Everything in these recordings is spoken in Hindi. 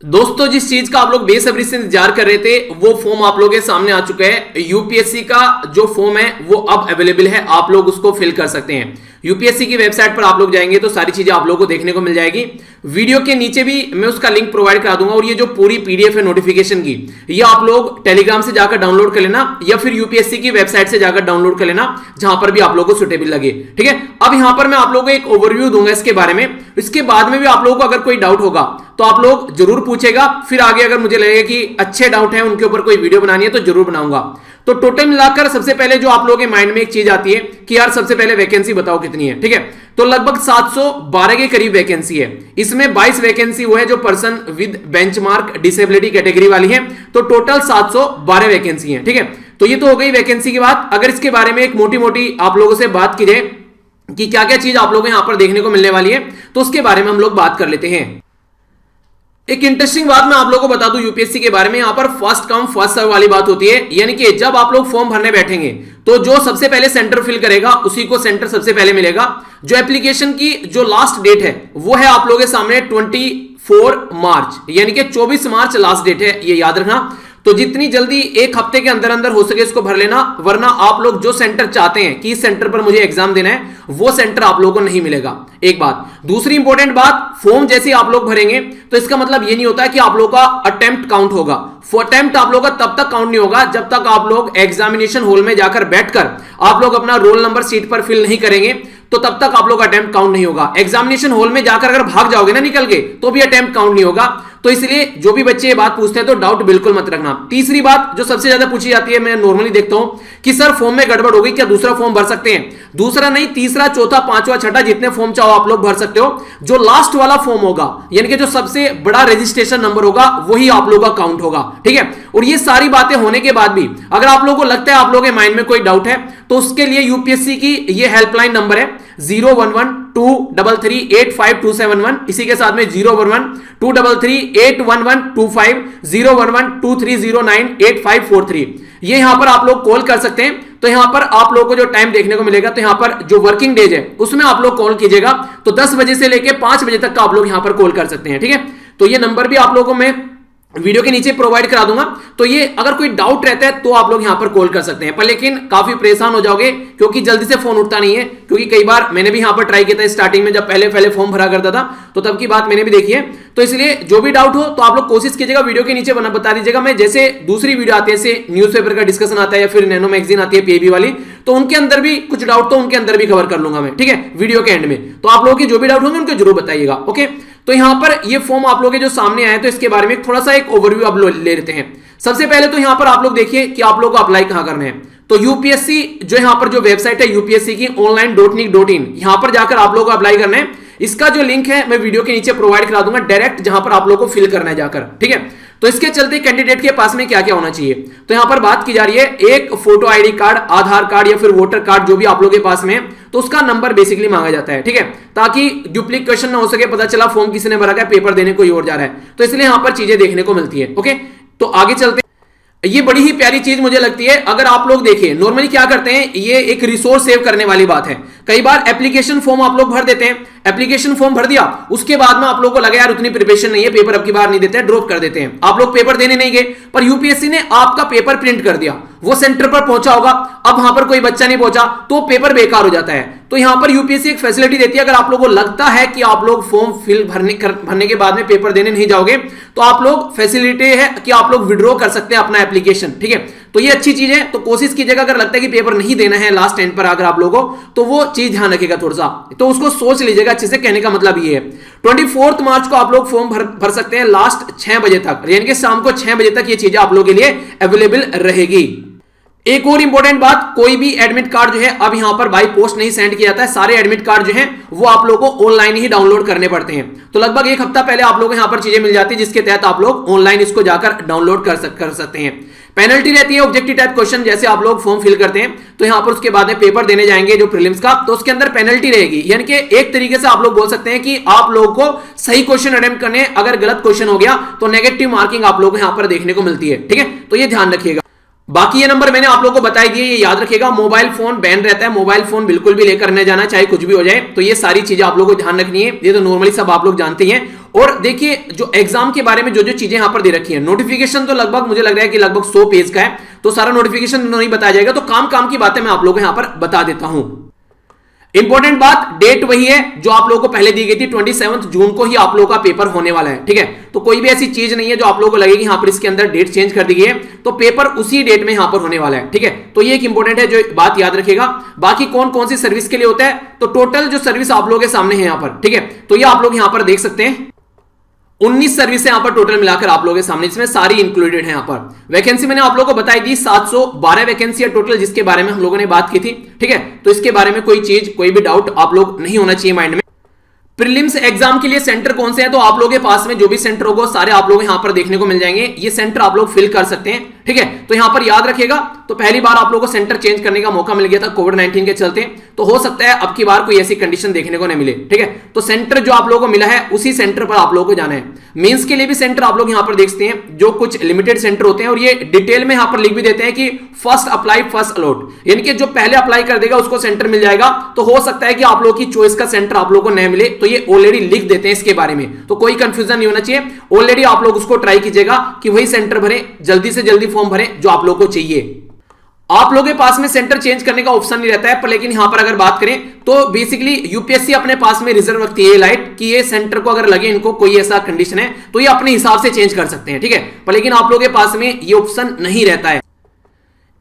दोस्तों, जिस चीज का आप लोग बेसब्री से इंतजार कर रहे थे वो फॉर्म आप लोगों के सामने आ चुका है। यूपीएससी का जो फॉर्म है वो अब अवेलेबल है, आप लोग उसको फिल कर सकते हैं। यूपीएससी की वेबसाइट पर आप लोग जाएंगे तो सारी चीजें आप लोगों को देखने को मिल जाएगी। वीडियो के नीचे भी मैं उसका लिंक प्रोवाइड करा दूंगा और ये जो पूरी पीडीएफ है नोटिफिकेशन की, ये आप लोग टेलीग्राम से जाकर डाउनलोड कर लेना या फिर यूपीएससी की वेबसाइट से जाकर डाउनलोड कर लेना, जहां पर भी आप लोगों को सुटेबल लगे। ठीक है, अब यहां पर मैं आप लोगों को एक ओवरव्यू दूंगा इसके बारे में। इसके बाद में भी आप लोगों को अगर कोई डाउट होगा तो आप लोग जरूर पूछेगा, फिर आगे अगर मुझे लगेगा कि अच्छे डाउट हैं उनके ऊपर कोई वीडियो बनानी है तो जरूर बनाऊंगा। तो टोटल मिलाकर सबसे पहले जो आप लोगों के माइंड में एक चीज आती है कि यार सबसे पहले वैकेंसी बताओ कितनी है। ठीक है, तो लगभग 712 के करीब वैकेंसी है। इसमें 22 वैकेंसी वो है जो person with benchmark disability category वाली है, तो टोटल 712 वैकेंसी है। ठीक है, तो ये तो हो गई वैकेंसी की बात। अगर इसके बारे में एक मोटी मोटी आप लोगों से बात की जाए कि क्या क्या चीज आप लोगों को यहां पर देखने को मिलने वाली है, तो उसके बारे में हम लोग बात कर लेते हैं। एक इंटरेस्टिंग बात मैं आप लोगों को बता दूं यूपीएससी के बारे में, यहां पर फर्स्ट कम फर्स्ट सर्व वाली बात होती है। यानी कि जब आप लोग फॉर्म भरने बैठेंगे तो जो सबसे पहले सेंटर फिल करेगा उसी को सेंटर सबसे पहले मिलेगा। जो एप्लीकेशन की जो लास्ट डेट है वो है आप लोगों के सामने 24 मार्च, यानी कि 24 मार्च लास्ट डेट है, ये याद रखना। तो जितनी जल्दी एक हफ्ते के अंदर अंदर हो सके इसको भर लेना, वरना आप लोग जो सेंटर चाहते हैं कि इस सेंटर पर मुझे एग्जाम देना है वो सेंटर आप लोगों को नहीं मिलेगा। एक बात। दूसरी इंपॉर्टेंट बात, फॉर्म जैसे आप लोग भरेंगे तो इसका मतलब ये नहीं होता है कि आप लोगों का अटेम्प्ट काउंट होगा। अटेम्प्ट आप लोगों का तब तक काउंट नहीं होगा जब तक आप लोग एग्जामिनेशन हॉल में जाकर बैठकर आप लोग अपना रोल नंबर सीट पर फिल नहीं करेंगे, तो तब तक आप लोग अटेम्प्ट काउंट नहीं होगा। एग्जामिनेशन हॉल में जाकर अगर भाग जाओगे ना निकल के, तो भी अटेम्प्ट काउंट नहीं होगा। तो इसलिए जो भी बच्चे ये बात पूछते हैं तो डाउट बिल्कुल मत रखना। तीसरी बात जो सबसे ज्यादा पूछी जाती है, मैं नॉर्मली देखता हूं कि सर फॉर्म में गड़बड़ हो गई, क्या दूसरा फॉर्म भर सकते हैं? दूसरा नहीं, तीसरा, चौथा, पांचवा, छठा, जितने फॉर्म चाहो आप लोग भर सकते हो। जो लास्ट वाला फॉर्म होगा, यानी कि जो सबसे बड़ा रजिस्ट्रेशन नंबर होगा, वही आप लोगों का काउंट होगा। ठीक है, और ये सारी बातें होने के बाद भी अगर आप लोगों को लगता है आप लोगों के माइंड में कोई डाउट है, तो उसके लिए यूपीएससी की ये हेल्पलाइन नंबर है 01123385271। इसी के साथ में 01123381125, 01123098543। ये यहां पर आप लोग कॉल कर सकते हैं। तो यहां पर आप लोगों को जो टाइम देखने को मिलेगा, तो यहां पर जो वर्किंग डेज है उसमें आप लोग कॉल कीजिएगा, तो 10 बजे से लेकर 5 बजे तक का आप लोग यहां पर कॉल कर सकते हैं। ठीक है, तो ये नंबर भी आप लोगों को मैं वीडियो के नीचे प्रोवाइड करा दूंगा। तो ये अगर कोई डाउट रहता है तो आप लोग यहां पर कॉल कर सकते हैं, पर लेकिन काफी परेशान हो जाओगे क्योंकि जल्दी से फोन उठता नहीं है। क्योंकि कई बार मैंने भी यहां पर ट्राई किया था स्टार्टिंग में, जब पहले फॉर्म भरा करता था, तो तब की बात मैंने भी देखी है। तो इसलिए जो भी डाउट हो तो आप लोग कोशिश कीजिएगा वीडियो के नीचे बता दीजिएगा। मैं जैसे दूसरी वीडियो आती है, जैसे न्यूज़पेपर का डिस्कशन आता है या फिर नैनो मैगजीन आती है पीएबी वाली, तो उनके अंदर भी कुछ डाउट तो उनके अंदर भी कवर कर लूंगा मैं। ठीक है, वीडियो के एंड में। तो आप लोगों के जो भी डाउट होंगे उनको जरूर बताइएगा। ओके, तो यहां पर ये फॉर्म आप लोगों के जो सामने आए, तो इसके बारे में थोड़ा सा एक ओवरव्यू अब ले लेते हैं। सबसे पहले तो यहां पर आप लोग देखिए कि आप लोग को अप्लाई कहां करना है। तो यूपीएससी जो यहां पर जो वेबसाइट है यूपीएससी की online.nic.in, यहां पर जाकर आप लोगों को अप्लाई करना है। इसका जो लिंक है मैं वीडियो के नीचे प्रोवाइड करा दूंगा डायरेक्ट, जहां पर आप लोगों को फिल करना है जाकर। ठीक है, तो इसके चलते कैंडिडेट के पास में क्या क्या होना चाहिए, तो यहां पर बात की जा रही है एक फोटो आईडी कार्ड, आधार कार्ड या फिर वोटर कार्ड, जो भी आप लोगों के पास में है, तो उसका नंबर बेसिकली मांगा जाता है। ठीक है, ताकि डुप्लीकेशन ना हो सके, पता चला फॉर्म किसी ने भरा है, पेपर देने कोई और जा रहा है, तो इसलिए यहां पर चीजें देखने को मिलती है। ओके, तो आगे चलते। ये बड़ी ही प्यारी चीज मुझे लगती है। अगर आप लोग देखें नॉर्मली क्या करते हैं, ये एक रिसोर्स सेव करने वाली बात है। कई बार एप्लीकेशन फॉर्म आप लोग भर देते हैं, एप्लीकेशन फॉर्म भर दिया, उसके बाद में आप लोग को लगा यार उतनी प्रिपरेशन नहीं है, पेपर अब की बार नहीं देते हैं, ड्रॉप कर देते हैं। आप लोग पेपर देने नहीं गए, पर यूपीएससी ने आपका पेपर प्रिंट कर दिया, वो सेंटर पर पहुंचा होगा, अब वहां पर कोई बच्चा नहीं पहुंचा तो पेपर बेकार हो जाता है। तो यहां पर यूपीएससी एक फैसिलिटी देती है, अगर आप लोगों को लगता है कि आप लोग फॉर्म फिल भरने के बाद में पेपर देने नहीं जाओगे, तो आप लोग फैसिलिटी है कि आप लोग विड्रॉ कर सकते हैं अपना एप्लीकेशन। ठीक है, तो ये अच्छी चीज है। तो कोशिश कीजिएगा, अगर लगता है कि पेपर नहीं देना है लास्ट एंड पर अगर आप लोगों को, तो वो चीज ध्यान रखिएगा थोड़ा सा, तो उसको सोच लीजिएगा अच्छे से। कहने का मतलब ये है 24 मार्च को आप लोग फॉर्म भर सकते हैं लास्ट 6 बजे तक, यानी कि शाम को 6 बजे तक ये चीजें आप लोगों के लिए अवेलेबल रहेगी। एक और इंपॉर्टेंट बात, कोई भी एडमिट कार्ड जो है अब यहां पर बाई पोस्ट नहीं सेंड किया जाता है। सारे एडमिट कार्ड जो हैं वो आप लोगों को ऑनलाइन ही डाउनलोड करने पड़ते हैं। तो लगभग एक हफ्ता पहले आप लोगों को यहां पर चीजें मिल जाती है, जिसके तहत आप लोग ऑनलाइन इसको जाकर डाउनलोड कर सकते हैं। पेनल्टी रहती है ऑब्जेक्टिव टाइप क्वेश्चन, जैसे आप लोग फॉर्म फिल करते हैं तो यहां पर उसके बाद में पेपर देने जाएंगे जो प्रीलिम्स का, तो उसके अंदर पेनल्टी रहेगी। यानी कि एक तरीके से आप लोग बोल सकते हैं कि आप लोगों को सही क्वेश्चन अटेम्प्ट करने, अगर गलत क्वेश्चन हो गया तो नेगेटिव मार्किंग आप लोगों को यहां पर देखने को मिलती है। ठीक है, तो ये ध्यान रखिएगा। बाकी ये नंबर मैंने आप लोगों को बताई दिए, ये याद रखिएगा। मोबाइल फोन बैन रहता है, मोबाइल फोन बिल्कुल भी लेकर नहीं जाना, चाहे कुछ भी हो जाए। तो ये सारी चीजें आप लोगों को ध्यान रखनी है, ये तो नॉर्मली सब आप लोग जानते हैं। और देखिए जो एग्जाम के बारे में जो जो चीजें यहां पर दे रखी है, नोटिफिकेशन तो लगभग मुझे लग रहा है कि लगभग 100 पेज का है, तो सारा नोटिफिकेशन नहीं बताया जाएगा, तो काम काम की बातें मैं आप लोगों को यहां पर बता देता हूं। इंपॉर्टेंट बात, डेट वही है जो आप लोगों को पहले दी गई थी, 27 जून को ही आप लोगों का पेपर होने वाला है, ठीक है। तो कोई भी ऐसी चीज नहीं है जो आप लोगों को लगेगी यहां पर इसके अंदर डेट चेंज कर दी गई है, तो पेपर उसी डेट में यहां पर होने वाला है, ठीक है। तो ये एक इंपॉर्टेंट है जो बात याद रखिएगा। बाकी कौन कौन सी सर्विस के लिए होता है, तो टोटल जो सर्विस आप लोगों के सामने है यहां पर, ठीक है। तो ये आप लोग यहां पर देख सकते हैं 19 सर्विस यहां पर टोटल मिलाकर आप लोगों के सामने, इसमें सारी इंक्लूडेड है। यहां पर वैकेंसी मैंने आप लोगों को बताई थी 712 वैकेंसी है टोटल, जिसके बारे में हम लोगों ने बात की थी, ठीक है। तो इसके बारे में कोई चीज कोई भी डाउट आप लोग नहीं होना चाहिए माइंड में। प्रीलिम्स एग्जाम के लिए सेंटर कौन से हैं, तो आप लोगों के पास में जो भी सेंटर होगा सारे आप लोग यहां पर देखने को मिल जाएंगे, ये सेंटर आप लोग फिल कर सकते हैं, ठीक है। तो यहां पर याद रखिएगा, तो पहली बार आप लोगों को सेंटर चेंज करने का मौका मिल गया था कोविड-19 के चलते, तो हो सकता है अब की बार कोई ऐसी कंडीशन देखने को नहीं मिले, ठीक है। तो सेंटर जो आप लोगों को मिला है उसी सेंटर पर आप लोगों को जाना है। मेंस के लिए भी सेंटर आप लोग यहां पर देखते हैं, जो कुछ लिमिटेड सेंटर होते हैं, और ये डिटेल में यहां पर लिख भी देते हैं कि फर्स्ट अप्लाई फर्स्ट अलॉट, यानी कि जो पहले अप्लाई कर देगा उसको सेंटर मिल जाएगा। तो हो सकता है कि आप लोगों की चॉइस का सेंटर आप लोगों को नहीं मिले, तो ये ऑलरेडी लिख देते हैं इसके बारे में, तो कोई कंफ्यूजन नहीं होना चाहिए। ऑलरेडी आप लोग उसको ट्राई कीजिएगा कि वही सेंटर भरें, जल्दी से जल्दी फॉर्म भरें जो आप लोगों को चाहिए। आप लोगों के पास में सेंटर चेंज करने का ऑप्शन नहीं रहता है, पर लेकिन यहां पर अगर बात करें तो बेसिकली यूपीएससी अपने पास में रिजर्व रखती है लाइट कि ये सेंटर को अगर लगे इनको कोई ऐसा कंडीशन है तो ये अपने हिसाब से चेंज कर सकते हैं, ठीक है। पर लेकिन आप लोगों के पास में ये ऑप्शन नहीं रहता है।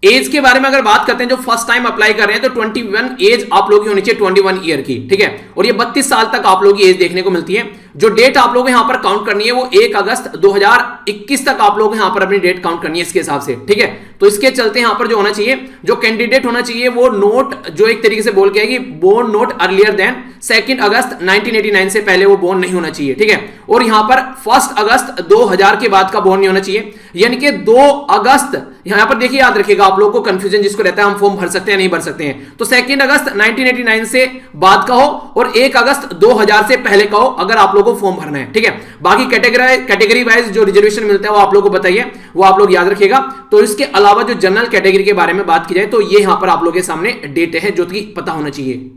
एज के बारे में अगर बात करते हैं, जो फर्स्ट टाइम अप्लाई कर रहे हैं तो 21 एज आप लोगों की होनी चाहिए, 21 ईयर की, ठीक है। और ये 32 साल तक आप लोगों की एज देखने को मिलती है। जो डेट आप लोगों को यहां पर काउंट करनी है वो 1 अगस्त 2021 तक आप लोगों को यहां पर अपनी डेट काउंट करनी है इसके हिसाब से, ठीक है। तो इसके चलते यहां पर जो होना चाहिए, जो कैंडिडेट होना चाहिए वो नोट जो एक तरीके से बोल के है कि बोर्न नोट अर्लियर देन 2 अगस्त 1989 से पहले वो बोर्न नहीं होना चाहिए, ठीक है। और यहां पर 1 अगस्त 2000 के बाद का बोर्न नहीं होना चाहिए, यानी कि 2 अगस्त, यहां पर देखिए याद रखिएगा आप लोगों को कंफ्यूजन जिसको रहता है हम फॉर्म भर सकते हैं नहीं भर सकते हैं, तो 2 अगस्त 1989 से बाद का हो और 1 अगस्त 2000 से पहले का हो अगर आप लोगों को फॉर्म भरना है, ठीक है। बाकी कैटेगरी वाइज जो रिजर्वेशन मिलता है वो आप लोगों को बताइए, वो आप लोग याद रखिएगा। तो इसके अलावा जो जनरल कैटेगरी के बारे में बात की जाए तो ये यहां पर आप लोगों के सामने डेट है जो कि पता होना चाहिए।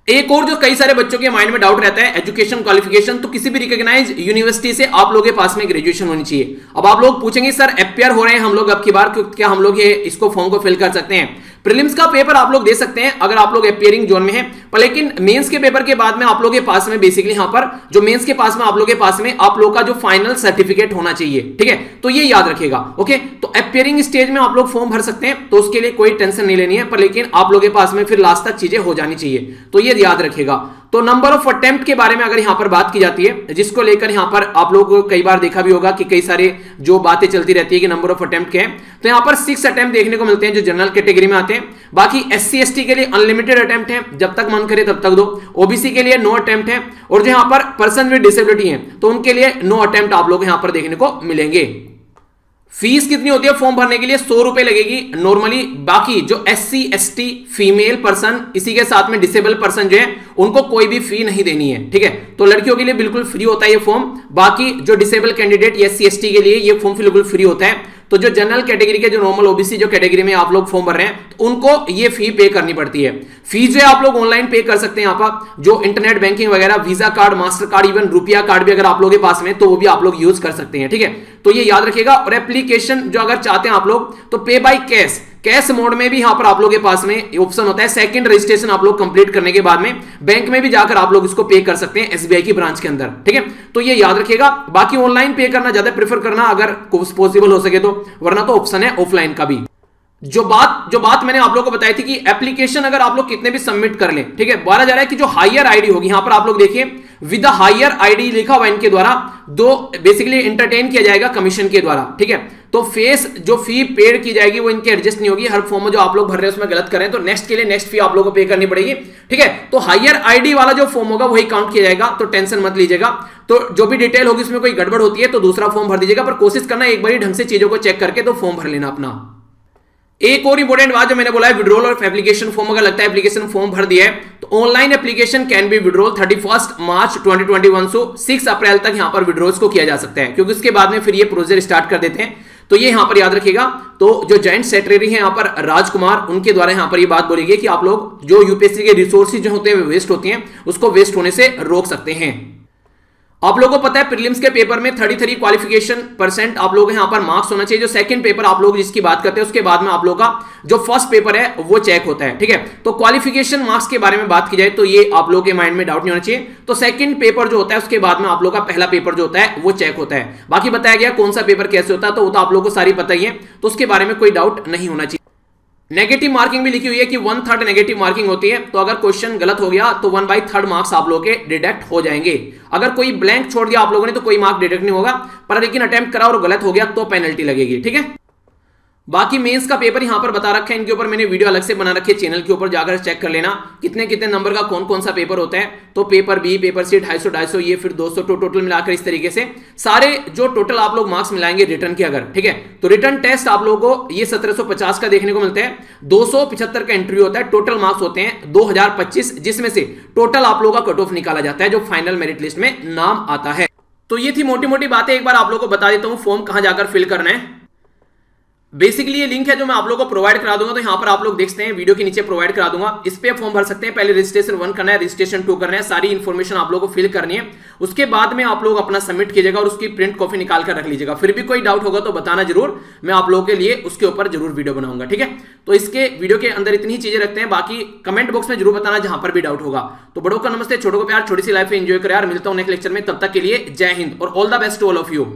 एक और जो कई सारे बच्चों के माइंड में डाउट रहता है, एजुकेशन क्वालिफिकेशन, तो किसी भी रिकॉग्नाइज्ड यूनिवर्सिटी से आप लोगों के पास में ग्रेजुएशन होनी चाहिए। अब आप लोग पूछेंगे सर एपीआर हो रहे हैं हम लोग अब की बार, क्या हम लोग ये इसको फॉर्म को फिल कर सकते हैं? प्रीलिम्स का पेपर आप लोग दे सकते हैं अगर आप लोग एपियरिंग जोन में हैं, पर लेकिन मेंस के पेपर के बाद में आप लोगों के पास में बेसिकली यहां पर जो मेंस के पास में आप लोगों के पास में आप लोग का जो फाइनल सर्टिफिकेट होना चाहिए, ठीक है। तो ये याद रखिएगा, ओके। तो एपियरिंग स्टेज में आप लोग फॉर्म भर सकते हैं, तो उसके लिए कोई टेंशन नहीं लेनी है, पर लेकिन आप लोगों के पास में फिर लास्ट तक चीजें हो जानी चाहिए, तो ये याद रखिएगा। तो नंबर ऑफ अटेम्प्ट के बारे में अगर यहां पर बात की जाती है, जिसको लेकर यहां पर आप लोग कई बार देखा भी होगा कि कई सारे जो बातें चलती रहती है कि नंबर ऑफ अटेम्प्ट क्या है, तो यहां पर 6 अटेम्प्ट देखने को मिलते हैं जो जनरल कैटेगरी में आते हैं। बाकी एससी एसटी के लिए अनलिमिटेड अटेम्प्ट है, जब तक मन करे तब तक दो। ओबीसी के लिए 9 अटेम्प्ट है, और जो यहां पर पर्सन विद डिसेबिलिटी है तो उनके लिए 9 अटेम्प्ट आप लोग यहां पर देखने को मिलेंगे। फीस कितनी होती है फॉर्म भरने के लिए? 100 रुपए लगेगी नॉर्मली। बाकी जो एससी एसटी फीमेल पर्सन, इसी के साथ में डिसेबल पर्सन जो है उनको कोई भी फी नहीं देनी है, ठीक है। तो लड़कियों के लिए बिल्कुल फ्री होता है ये फॉर्म। बाकी जो डिसेबल कैंडिडेट एससी एसटी के लिए ये फॉर्म बिल्कुल फ्री होता है। तो जो जनरल कैटेगरी के जो नॉर्मल ओबीसी जो कैटेगरी में आप लोग फॉर्म भर रहे हैं तो उनको ये फी पे करनी पड़ती है। फी जो है आप लोग ऑनलाइन पे कर सकते हैं। यहाँ पर जो इंटरनेट बैंकिंग वगैरह, visa card, master card, even रुपया कार्ड भी अगर आप लोगों के पास में तो वो भी आप लोग यूज कर सकते हैं, ठीक है। तो ये याद रखिएगा। और एप्लीकेशन जो अगर चाहते हैं आप लोग तो पे बाय कैश मोड में भी यहां पर आप लोगों के पास में ऑप्शन होता है। सेकंड रजिस्ट्रेशन आप लोग कंप्लीट करने के बाद में बैंक में भी जाकर आप लोग इसको पे कर सकते हैं एसबीआई की ब्रांच के अंदर, ठीक है। तो ये याद रखिएगा। बाकी ऑनलाइन पे करना ज्यादा प्रेफर करना अगर पॉसिबल हो सके तो, वरना तो ऑप्शन है ऑफलाइन का भी। जो बात मैंने आप लोगों को बताई थी कि एप्लीकेशन अगर आप लोग कितने भी सबमिट कर लें, ठीक है, बोला जा रहा है कि जो हायर आईडी होगी, यहां पर आप लोग देखिए विद हायर आईडी लिखा हुआ इनके द्वारा, दो बेसिकली एंटरटेन किया जाएगा कमीशन के द्वारा, ठीक है। तो फेस जो फी पेड की जाएगी वो इनके एडजस्ट नहीं होगी। हर फॉर्म में जो आप लोग भर रहे हैं उसमें गलत करें तो नेक्स्ट के लिए नेक्स्ट फी आप लोगों को पे करनी पड़ेगी, ठीक है। तो हायर आईडी वाला जो फॉर्म होगा वही काउंट किया जाएगा, तो टेंशन मत लीजिएगा। तो जो भी डिटेल होगी उसमें कोई गड़बड़ होती है तो दूसरा फॉर्म भर दीजिएगा, पर कोशिश करना एक बार ढंग से चीजों को चेक करके तो फॉर्म भर लेना अपना। एक और इंपॉर्टेंट बात जो मैंने बोला है, विड्रॉल ऑफ एप्लीकेशन फॉर्म। अगर लगता है एप्लीकेशन फॉर्म भर दिया है तो online application can be withdrawal 31 मार्च 2021 से 6 अप्रैल तक यहां पर विड्रॉल्स को किया जा सकता है, क्योंकि उसके बाद में फिर ये प्रोसीजर स्टार्ट कर देते हैं। तो ये यहां पर याद रखिएगा। तो जो जॉइंट सेक्रेटरी है यहां पर राजकुमार, उनके द्वारा यहां पर ये बात बोली गई कि आप लोग जो यूपीएससी के रिसोर्सेज जो होते हैं वेस्ट होती हैं उसको वेस्ट होने से रोक सकते हैं। आप लोगों को पता है प्रीलिम्स के पेपर में 33 क्वालिफिकेशन परसेंट आप लोगों को यहां पर मार्क्स होना चाहिए। जो सेकंड पेपर आप लोग जिसकी बात करते हैं उसके बाद में आप लोगों का जो फर्स्ट पेपर है वो चेक होता है, ठीक है। तो क्वालिफिकेशन मार्क्स के बारे में बात की जाए तो ये आप लोगों के माइंड में डाउट नहीं होना चाहिए। तो सेकंड पेपर जो होता है उसके बाद में आप लोगों का पहला पेपर जो होता है वो चेक होता है। बाकी बताया गया कौन सा पेपर कैसे होता है तो वो तो आप लोगों को सारी पता ही है, तो उसके बारे में कोई डाउट नहीं होना चाहिए। नेगेटिव मार्किंग भी लिखी हुई है कि 1/3 नेगेटिव मार्किंग होती है, तो अगर क्वेश्चन गलत हो गया तो 1/3 मार्क्स आप लोगों के डिडक्ट हो जाएंगे। अगर कोई ब्लैंक छोड़ दिया आप लोगों ने तो कोई मार्क डिडक्ट नहीं होगा, पर लेकिन अटेम्प्ट करा और गलत हो गया तो पेनल्टी लगेगी, ठीक है। बाकी मेंस का पेपर यहां पर बता रखा है, इनके ऊपर मैंने वीडियो अलग से बना रखी है, चैनल के ऊपर जाकर चेक कर लेना कितने कितने नंबर का कौन कौन सा पेपर होता है। तो पेपर बी, पेपर सी 250 ये फिर 200 टोटल मिलाकर इस तरीके से सारे जो टोटल आप लोग मार्क्स मिलाएंगे रिटर्न के अगर, ठीक है। तो रिटर्न टेस्ट आप लोगों को ये 1750 का देखने को मिलता है, 275 का इंटरव्यू होता है, टोटल मार्क्स होते हैं 2025, जिसमें से टोटल आप लोगों का कट ऑफ निकाला जाता है जो फाइनल मेरिट लिस्ट में नाम आता है। तो ये थी मोटी मोटी बातें, एक बार आप लोगों को बता देता हूं फॉर्म कहां जाकर फिल करना है। बेसिकली ये लिंक है जो मैं आप लोगों को प्रोवाइड करा दूंगा, तो यहां पर आप लोग देख सकते हैं वीडियो के नीचे प्रोवाइड करा दूंगा, इस पे फॉर्म भर सकते हैं। पहले रजिस्ट्रेशन 1 करना है, रजिस्ट्रेशन 2 करना है, सारी इंफॉर्मेशन आप लोगों को फिल करनी है। उसके बाद में आप लोग अपना सबमिट कीजिएगा और उसकी प्रिंट कॉपी निकाल कर रख लीजिएगा। फिर भी कोई डाउट होगा तो बताना जरूर, मैं आप लोगों के लिए उसके ऊपर जरूर वीडियो बनाऊंगा, ठीक है। तो इसके वीडियो के अंदर इतनी ही चीजें रखते हैं, बाकी कमेंट बॉक्स में जरूर बताना जहां पर भी डाउट होगा। तो बड़ों का नमस्ते, छोटों को प्यार, छोटी सी लाइफ एंजॉय करें यार। मिलता हूं नेक्स्ट लेक्चर में, तब तक के लिए जय हिंद और all the best to all of you.